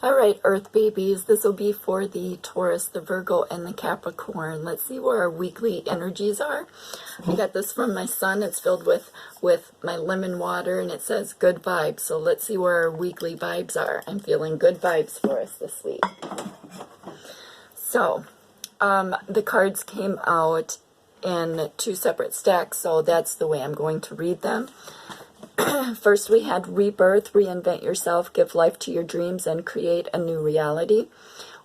All right, Earth babies, this will be for the Taurus, the Virgo, and the Capricorn. Let's see where our weekly energies are. I got this from my son. It's filled with my lemon water, and it says good vibes. So let's see where our weekly vibes are. I'm feeling good vibes for us this week. So, the cards came out in 2 separate stacks, so that's the way I'm going to read them. First, we had Rebirth, reinvent yourself, give life to your dreams, and create a new reality.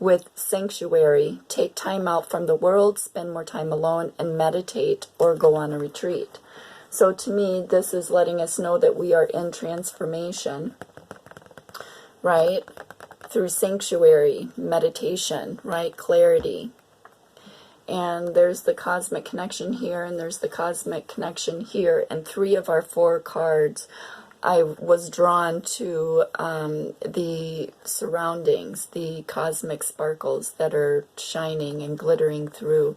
With Sanctuary, take time out from the world, spend more time alone, and meditate or go on a retreat. So to me, this is letting us know that we are in transformation, right? Through Sanctuary, meditation, right? Clarity. And there's the cosmic connection here, and there's the cosmic connection here. And 3 of our 4 cards, I was drawn to the surroundings, the cosmic sparkles that are shining and glittering through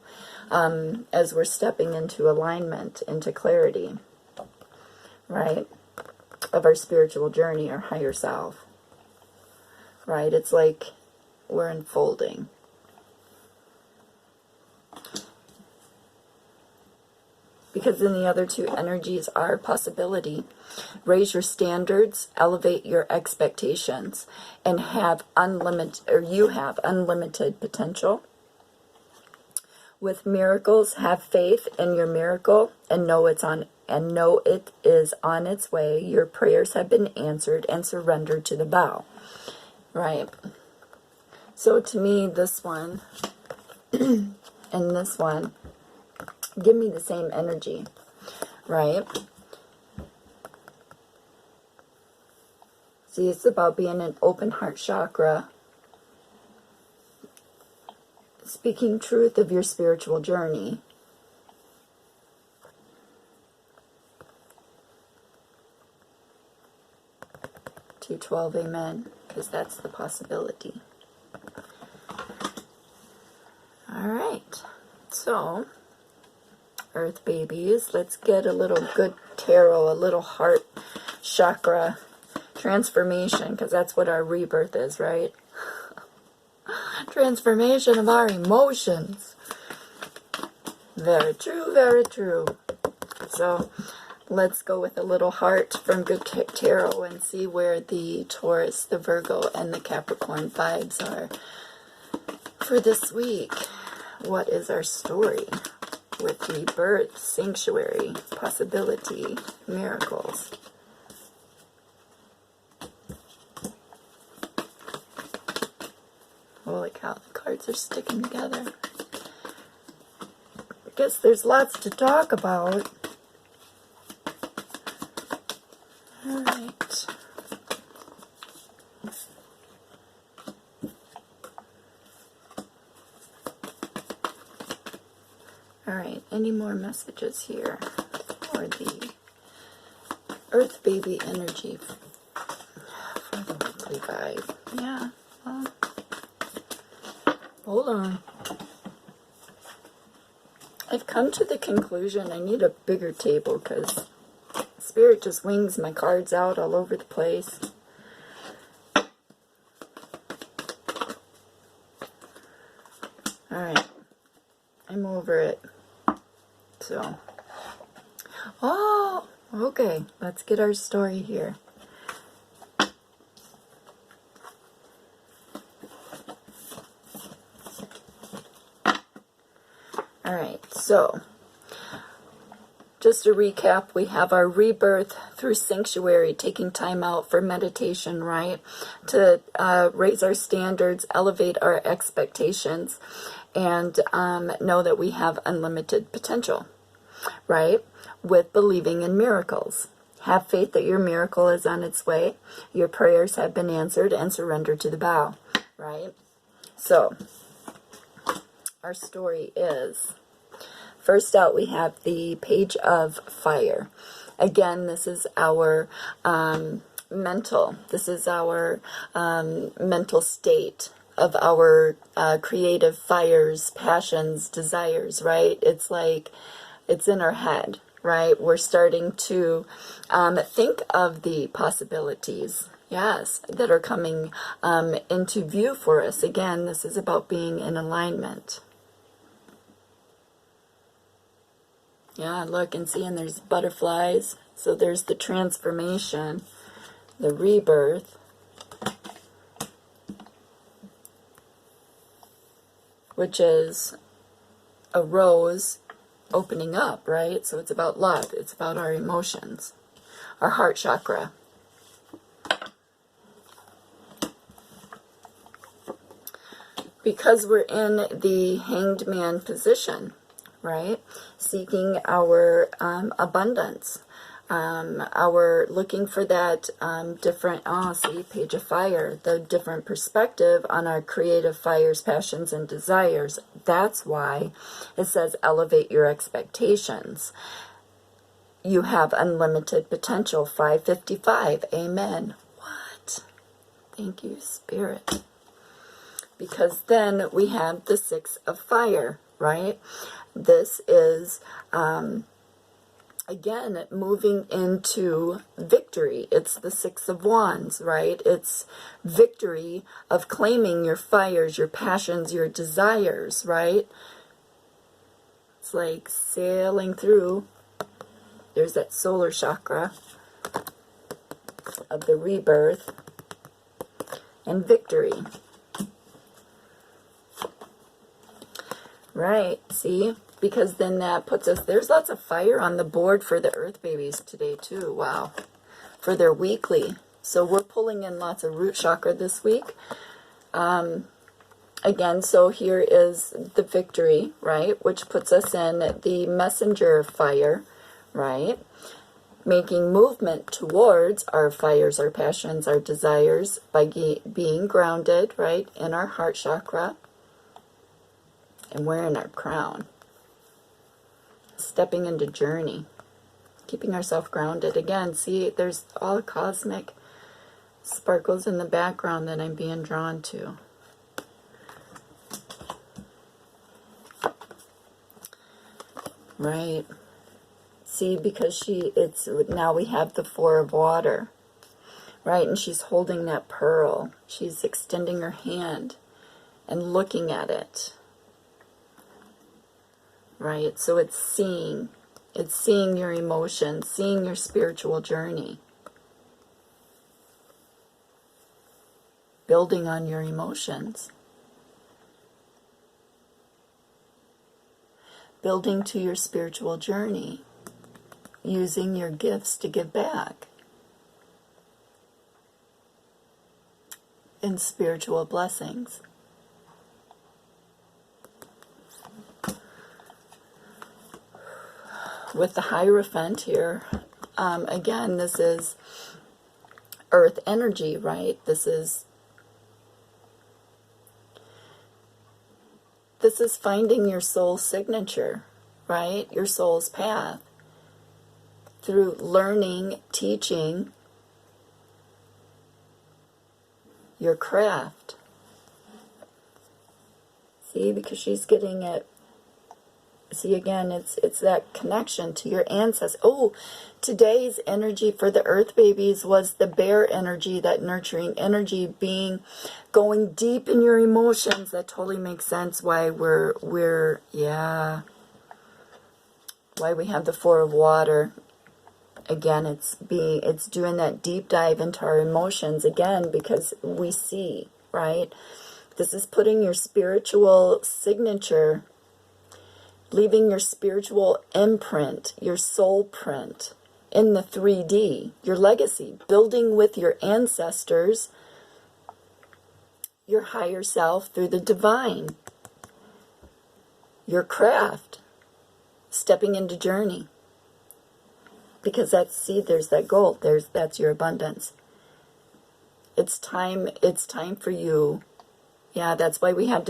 as we're stepping into alignment, into clarity, right, of our spiritual journey, our higher self, right? It's like we're unfolding. Because then the other 2 energies are possibility. Raise your standards, elevate your expectations, and you have unlimited potential. With miracles, have faith in your miracle and know it is on its way. Your prayers have been answered, and surrender to the bow. Right. So to me, this one and this one give me the same energy, right? See, it's about being an open heart chakra, speaking truth of your spiritual journey. $212, amen, because that's the possibility. All right, so Earth babies, let's get a little good tarot, a little heart chakra transformation, because that's what our rebirth is, right? Transformation of our emotions. Very true, very true. So let's go with a little heart from Good Tarot and see where the Taurus, the Virgo, and the Capricorn vibes are for this week. What is our story? With Rebirth, Sanctuary, Possibility, Miracles. Holy cow, the cards are sticking together. I guess there's lots to talk about. Alright. Alright, any more messages here for the Earth baby energy for the weekly vibe? Yeah, well, hold on. I've come to the conclusion I need a bigger table because Spirit just wings my cards out all over the place. Alright, I'm over it. So, oh, okay, let's get our story here. Alright, so, just to recap, we have our rebirth through Sanctuary, taking time out for meditation, right? To raise our standards, elevate our expectations, and know that we have unlimited potential, right? With believing in miracles. Have faith that your miracle is on its way. Your prayers have been answered, and surrender to the bow, right? So, our story is, first out we have the Page of Fire. Again, this is our mental state of our creative fires, passions, desires, right? It's like, it's in our head, right? We're starting to think of the possibilities. Yes, that are coming into view for us. Again, this is about being in alignment. Yeah, look and see, and there's butterflies. So there's the transformation, the rebirth, which is a rose opening up, right? So it's about love. It's about our emotions, our heart chakra. Because we're in the hanged man position, right? Seeking our abundance, our looking for that different, see, page of fire, the different perspective on our creative fires, passions, and desires. That's why it says elevate your expectations. You have unlimited potential. 555. Amen. What? Thank you, Spirit. Because then we have the Six of Fire, right? This is, again, moving into victory. It's the Six of Wands, right? It's victory of claiming your fires, your passions, your desires, right? It's like sailing through. There's that solar chakra of the rebirth and victory. Right, see? Because then that puts us, there's lots of fire on the board for the Earth babies today too. Wow. For their weekly. So we're pulling in lots of root chakra this week. Again, so here is the victory, right? Which puts us in the messenger of fire, right? Making movement towards our fires, our passions, our desires by being grounded, right? In our heart chakra. And wearing our crown. Stepping into journey. Keeping ourselves grounded. Again, see, there's all cosmic sparkles in the background that I'm being drawn to. Right. See, because now we have the Four of Water. Right, and she's holding that pearl. She's extending her hand and looking at it. Right, so it's seeing your emotions, seeing your spiritual journey, building on your emotions, building to your spiritual journey, using your gifts to give back in spiritual blessings. With the Hierophant here, again, this is earth energy, right? This is finding your soul signature, right? Your soul's path through learning, teaching your craft. See, because she's getting it. See, again, it's that connection to your ancestors. Oh, today's energy for the Earth babies was the bear energy, that nurturing energy, going deep in your emotions. That totally makes sense why why we have the Four of Water. Again, it's doing that deep dive into our emotions again, because we see, right? This is putting your spiritual signature, leaving your spiritual imprint, your soul print in the 3D, your legacy, building with your ancestors, your higher self through the divine, your craft, stepping into journey. Because there's that gold, that's your abundance. It's time for you. Yeah, that's why we have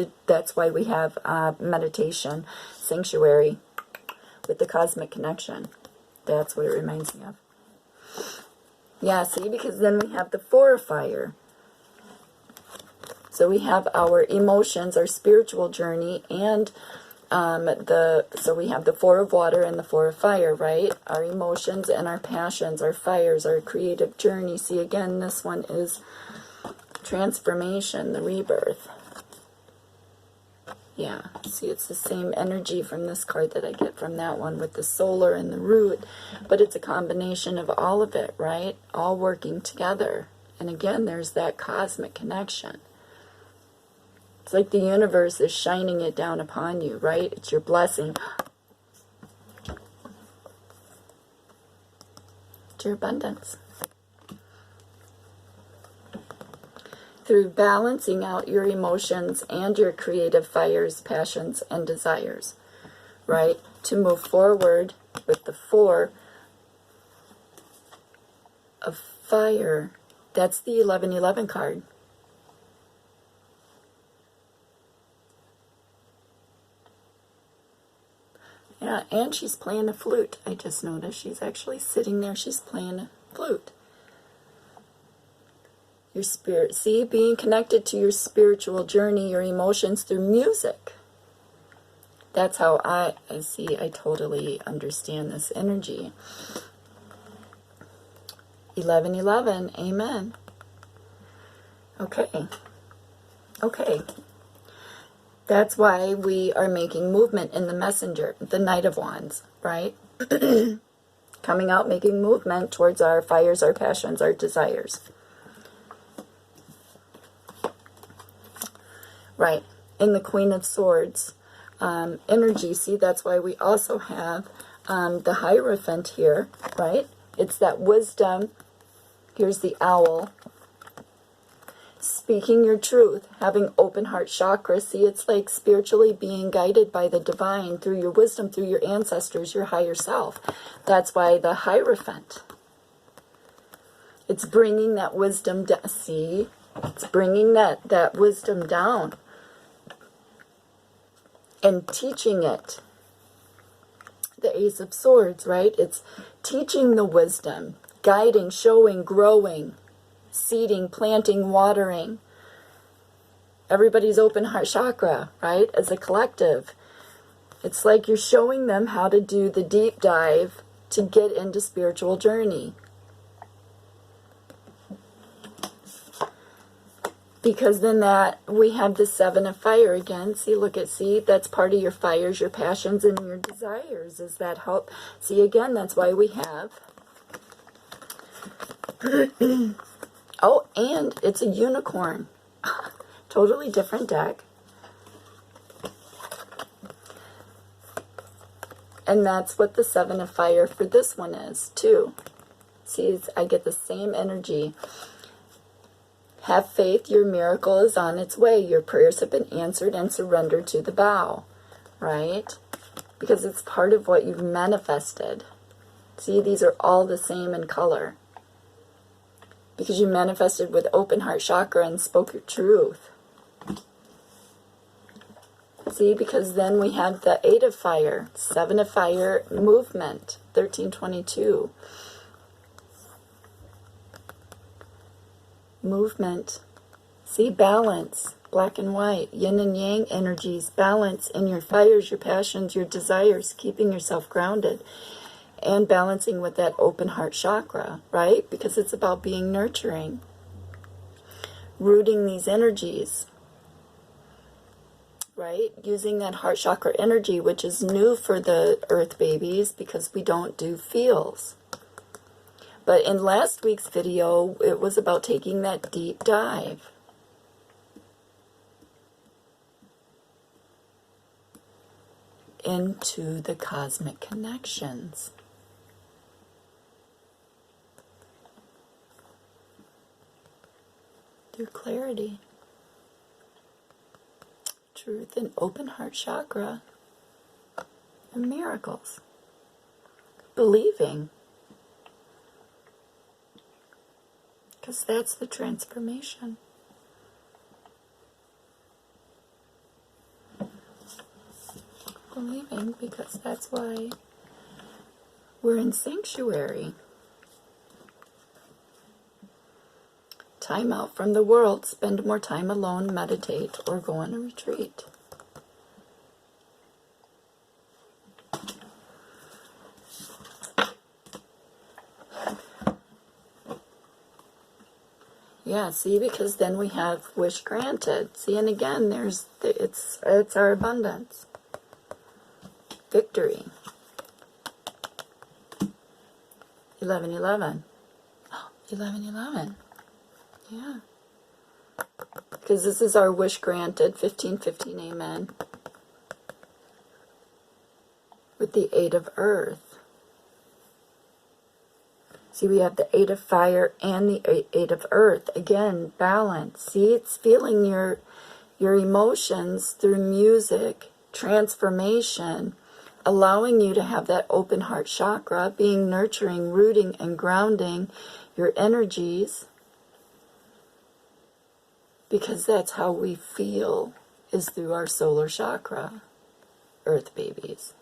meditation, sanctuary with the cosmic connection. That's what it reminds me of. Yeah, see, because then we have the Four of Fire. So we have our emotions, our spiritual journey, and So we have the Four of Water and the Four of Fire, right? Our emotions and our passions, our fires, our creative journey. See, again, this one is transformation, the rebirth. Yeah, see, it's the same energy from this card that I get from that one with the solar and the root, but it's a combination of all of it, right? All working together. And again, there's that cosmic connection. It's like the universe is shining it down upon you, right? It's your blessing. It's your abundance. Through balancing out your emotions and your creative fires, passions, and desires, right? To move forward with the Four of Fire. That's the 1111 card. Yeah, and she's playing a flute. I just noticed she's actually sitting there. She's playing a flute. Your spirit, see, being connected to your spiritual journey, your emotions through music. That's how I see, I totally understand this energy. 1111, amen. Okay. Okay. That's why we are making movement in the messenger, the Knight of Wands, right? Coming out, making movement towards our fires, our passions, our desires. Right. In the Queen of Swords energy, see, that's why we also have the Hierophant here, right? It's that wisdom. Here's the owl. Speaking your truth, having open heart chakra. See, it's like spiritually being guided by the divine through your wisdom, through your ancestors, your higher self. That's why the Hierophant. It's bringing that wisdom down. See, it's bringing that wisdom down and teaching it. The Ace of Swords, right? It's teaching the wisdom, guiding, showing, growing, seeding, planting, watering. Everybody's open heart chakra, right? As a collective. It's like you're showing them how to do the deep dive to get into spiritual journey. Because then that we have the Seven of Fire again. See, look at, see, that's part of your fires, your passions, and your desires. Is that help? See, again, that's why we have. Oh, and it's a unicorn. Totally different deck. And that's what the Seven of Fire for this one is, too. See, I get the same energy. Have faith, your miracle is on its way. Your prayers have been answered and surrender to the bow, right? Because it's part of what you've manifested. See, these are all the same in color. Because you manifested with open heart chakra and spoke your truth. See, because then we have the Eight of Fire, Seven of Fire movement, 1322. Movement. See, balance, black and white, yin and yang energies, balance in your fires, your passions, your desires, keeping yourself grounded, and balancing with that open heart chakra, right? Because it's about being nurturing, rooting these energies, right? Using that heart chakra energy, which is new for the earth babies because we don't do feels. But in last week's video, it was about taking that deep dive. Into the cosmic connections. Through clarity. Truth and open heart chakra. And miracles. Believing. Because that's the transformation. Believing, because that's why we're in sanctuary. Time out from the world, spend more time alone, meditate, or go on a retreat. Yeah, see, because then we have wish granted. See, and again, it's our abundance. Victory. 1111. 1111. Yeah. Because this is our wish granted. 1515, amen. With the 8 of earth. See, we have the 8 of fire and the 8 of earth. Again, balance. See, it's feeling your emotions through music, transformation, allowing you to have that open heart chakra, being nurturing, rooting, and grounding your energies. Because that's how we feel, is through our solar chakra, earth babies.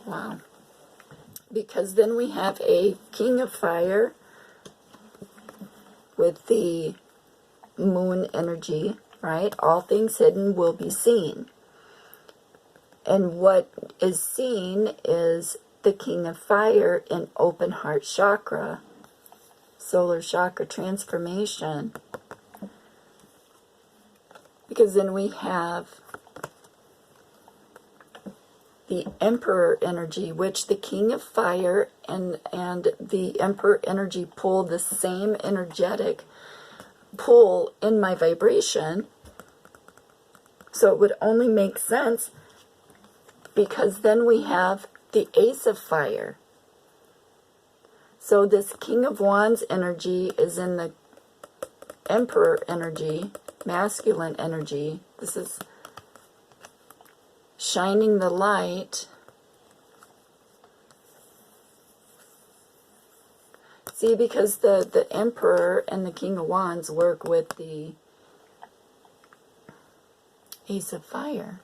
Wow. Because then we have a king of fire with the moon energy, right? All things hidden will be seen. And what is seen is the king of fire in open heart chakra, solar chakra transformation. Because then we have the emperor energy, which the king of fire and the emperor energy pull the same energetic pull in my vibration. So it would only make sense, because then we have the ace of fire. So this king of wands energy is in the emperor energy, masculine energy. This is shining the light. See, because the emperor and the king of wands work with the ace of fire.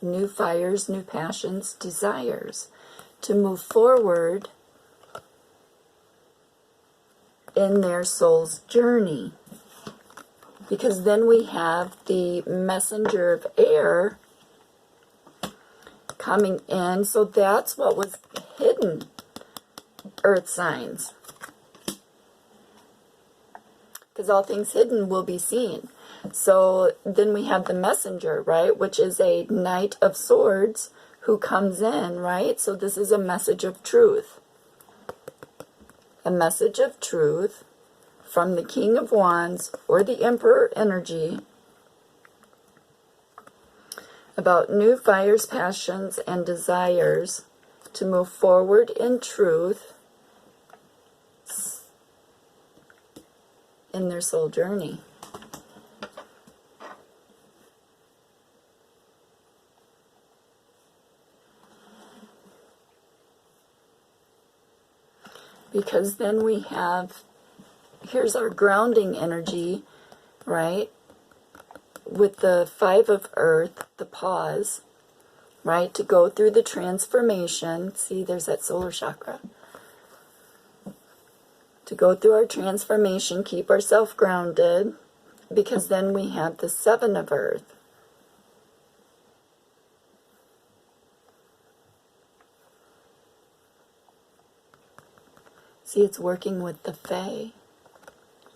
New fires, new passions, desires to move forward in their soul's journey. Because then we have the messenger of air coming in. So that's what was hidden, earth signs. Because all things hidden will be seen. So then we have the messenger, right, which is a knight of swords who comes in, right? So this is a message of truth. A message of truth from the king of wands or the emperor energy about new fires, passions, and desires to move forward in truth in their soul journey. Because then we have, here's our grounding energy, right? With the 5 of earth, the pause, right? To go through the transformation. See, there's that solar chakra. To go through our transformation, keep ourselves grounded, because then we have the 7 of earth. See, it's working with the Fae,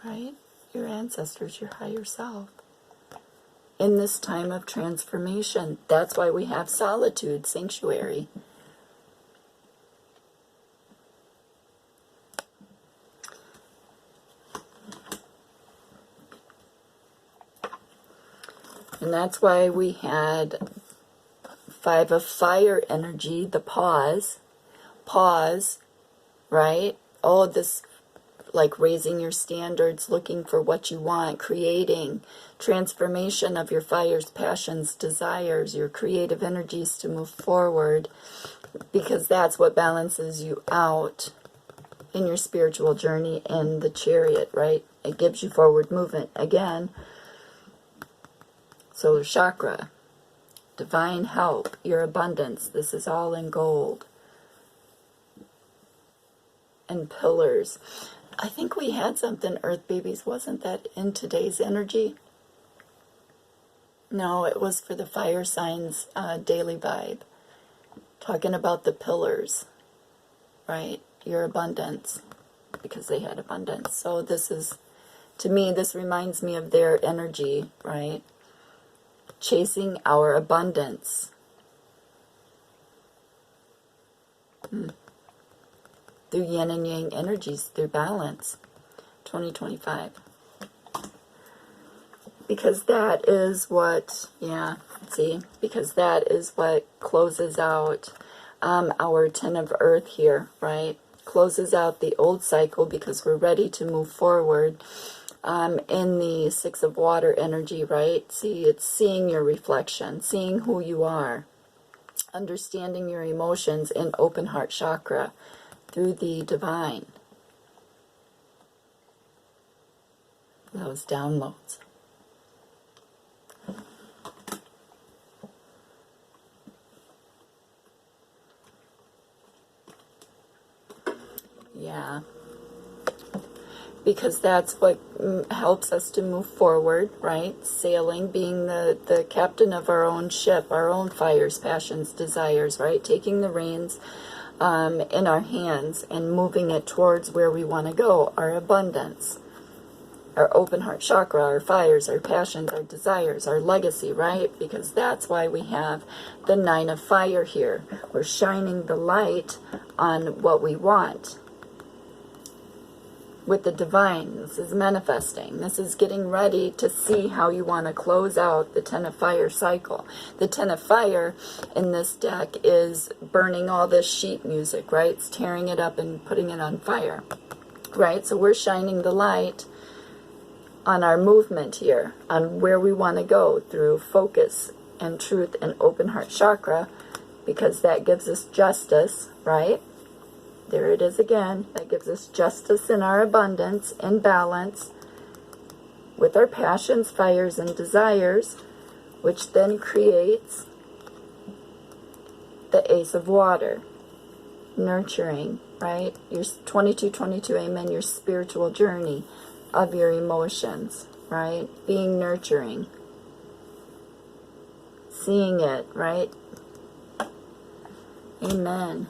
right? Your ancestors, your higher self. In this time of transformation, that's why we have solitude, sanctuary. And that's why we had 5 of fire energy, the pause, right? Oh, this, like raising your standards, looking for what you want, creating transformation of your fires, passions, desires, your creative energies to move forward, because that's what balances you out in your spiritual journey in the chariot, right? It gives you forward movement. Again, solar chakra, divine help, your abundance. This is all in gold. And pillars. I think we had something, Earth Babies. Wasn't that in today's energy? No, it was for the fire signs daily vibe. Talking about the pillars, right? Your abundance, because they had abundance. So this is, to me, this reminds me of their energy, right? Chasing our abundance. Through yin and yang energies, through balance. 2025. Because that is what, yeah, see, because that is what closes out our 10 of Earth here, right? Closes out the old cycle because we're ready to move forward in the 6 of Water energy, right? See, it's seeing your reflection, seeing who you are, understanding your emotions in open heart chakra through the divine. Those downloads. Yeah, because that's what helps us to move forward, right? Sailing, being the captain of our own ship, our own fires, passions, desires, right? Taking the reins in our hands and moving it towards where we want to go, our abundance, our open heart chakra, our fires, our passions, our desires, our legacy, right? Because that's why we have the 9 of Fire here. We're shining the light on what we want. With the divine, this is manifesting. This is getting ready to see how you want to close out the 10 of Fire cycle. The 10 of Fire in this deck is burning all this sheet music, right? It's tearing it up and putting it on fire, right? So we're shining the light on our movement here, on where we want to go through focus and truth and open heart chakra, because that gives us justice, right? There it is again. That gives us justice in our abundance and balance with our passions, fires, and desires, which then creates the Ace of Water. Nurturing, right? Your 2222, amen, your spiritual journey of your emotions, right? Being nurturing. Seeing it, right? Amen.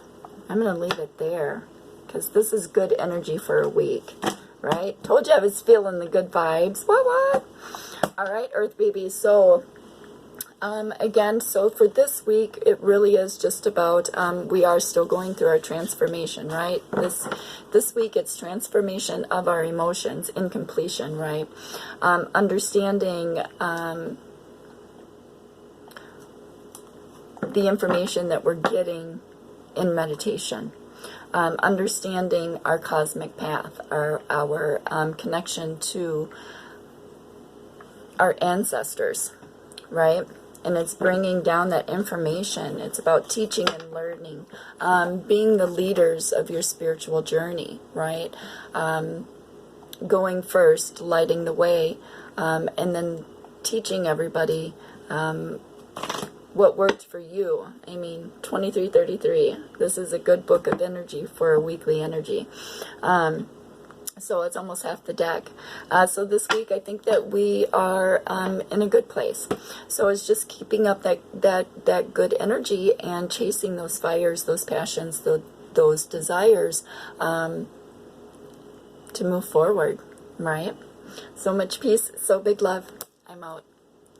I'm going to leave it there because this is good energy for a week, right? Told you I was feeling the good vibes. What? All right, Earth babies. So, again, so for this week, it really is just about, we are still going through our transformation, right? This week, it's transformation of our emotions in completion, right? Understanding the information that we're getting in meditation, understanding our cosmic path, our connection to our ancestors, right? And it's bringing down that information. It's about teaching and learning, being the leaders of your spiritual journey, right? Going first, lighting the way, and then teaching everybody what worked for you. I mean, 2333. This is a good book of energy for a weekly energy. So it's almost half the deck. So this week, I think that we are in a good place. So it's just keeping up that good energy and chasing those fires, those passions, those desires to move forward, right? So much peace, so big love. I'm out.